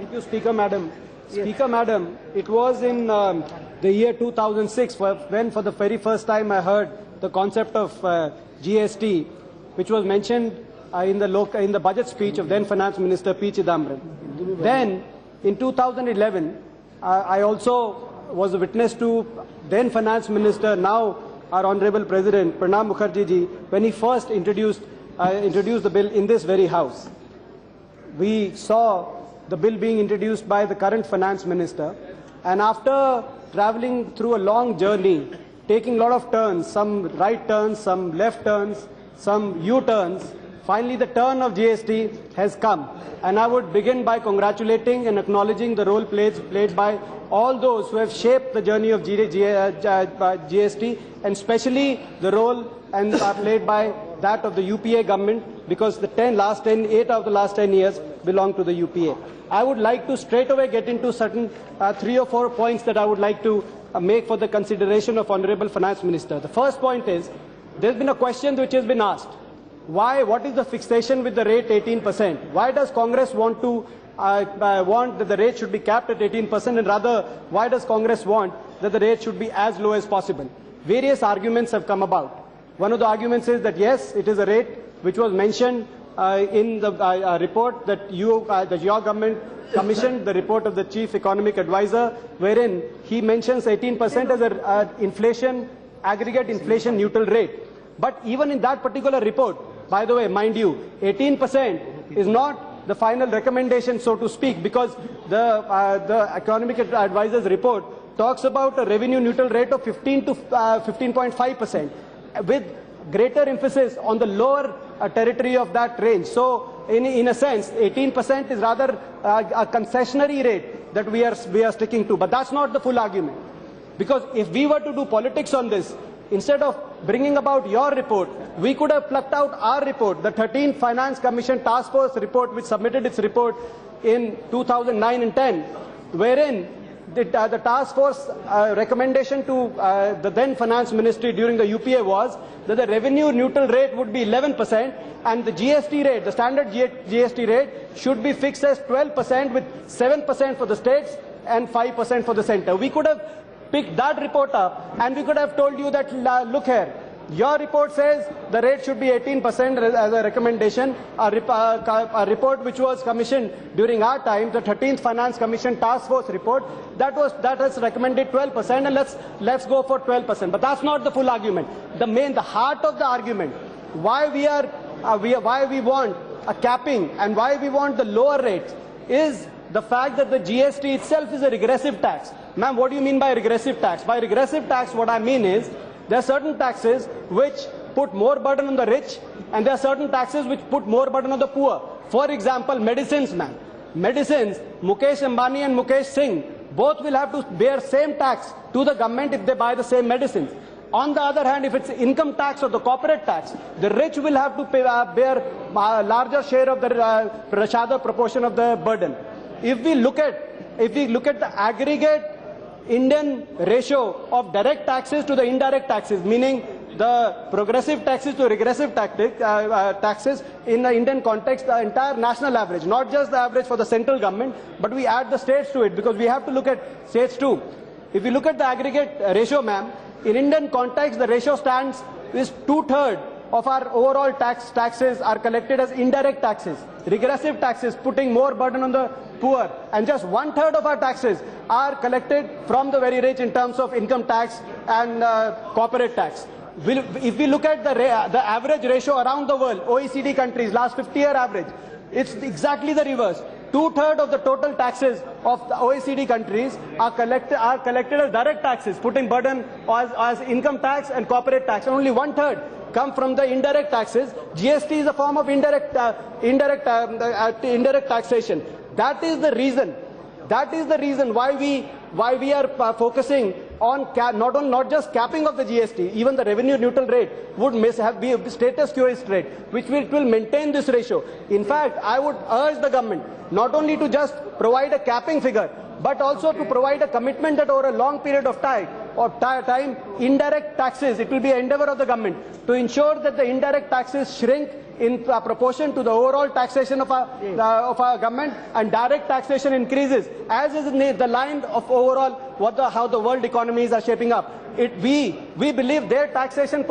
Thank you, Speaker Madam. Speaker Madam, it was in the year 2006 when for the very first time I heard the concept of GST, which was mentioned in the budget speech of then Finance Minister P. Chidambaram. Then, in 2011, I also was a witness to then Finance Minister, now our Honourable President Pranab Mukherjee ji, when he first introduced the bill in this very House. We saw the bill being introduced by the current Finance Minister, and after travelling through a long journey, taking a lot of turns, some right turns, some left turns, some U-turns, finally the turn of GST has come. And I would begin by congratulating and acknowledging the role played by all those who have shaped the journey of GST, and especially the role played by that of the UPA government, because the 8 of the last 10 years belong to the UPA. I would like to straight away get into certain 3 or 4 points that I would like to make for the consideration of Honourable Finance Minister. The first point is, there has been a question which has been asked. What is the fixation with the rate 18%? Why does Congress want that the rate should be capped at 18%, and rather, why does Congress want that the rate should be as low as possible? Various arguments have come about. One of the arguments is that yes, it is a rate which was mentioned in the report that your government commissioned, the report of the Chief Economic Advisor, wherein he mentions 18% as an aggregate inflation neutral rate. But even in that particular report, by the way, mind you, 18% is not the final recommendation, so to speak, because the Economic Advisor's report talks about a revenue neutral rate of 15 to 15.5%, with greater emphasis on the lower territory of that range. So, in a sense, 18% is rather a concessionary rate that we are sticking to. But that's not the full argument. Because if we were to do politics on this, instead of bringing about your report, we could have plucked out our report, the 13th Finance Commission Task Force report, which submitted its report in 2009 and 10, wherein the task force recommendation to the then Finance Ministry during the UPA was that the revenue neutral rate would be 11%, and the GST rate, the standard GST rate, should be fixed as 12%, with 7% for the states and 5% for the centre. We could have picked that report up, and we could have told you that, look here, your report says the rate should be 18% as a recommendation. A report which was commissioned during our time, the 13th Finance Commission Task Force report, that has recommended 12%, and let's go for 12%. But that's not the full argument. The heart of the argument, why we want a capping and why we want the lower rates, is the fact that the GST itself is a regressive tax. Ma'am, what do you mean by regressive tax? By regressive tax, what I mean is, there are certain taxes which put more burden on the rich, and there are certain taxes which put more burden on the poor. For example, medicines, ma'am. Medicines, Mukesh Ambani and Mukesh Singh, both will have to bear same tax to the government if they buy the same medicines. On the other hand, if it's income tax or the corporate tax, the rich will have to bear a larger share of the rather proportion of the burden. If we look at the aggregate Indian ratio of direct taxes to the indirect taxes, meaning the progressive taxes to regressive taxes in the Indian context, the entire national average, not just the average for the central government, but we add the states to it, because we have to look at states too. If you look at the aggregate ratio, ma'am, in Indian context, the ratio is 2/3 of our overall taxes are collected as indirect taxes, regressive taxes, putting more burden on the poor, and just 1/3 of our taxes are collected from the very rich in terms of income tax and corporate tax. If we look at the average ratio around the world, OECD countries, last 50-year average, it's exactly the reverse. 2/3 of the total taxes of the OECD countries are collected as direct taxes, putting burden as income tax and corporate tax, and only 1/3 come from the indirect taxes. GST is a form of indirect taxation. That is the reason why we are focusing on not just capping of the GST, even the revenue neutral rate would be a status quo rate, which will maintain this ratio. In fact, I would urge the government not only to just provide a capping figure, but also to provide a commitment that over a long period of time, indirect taxes, it will be an endeavor of the government to ensure that the indirect taxes shrink in proportion to the overall taxation of our government, and direct taxation increases, as is the line of overall how the world economies are shaping up. We believe their taxation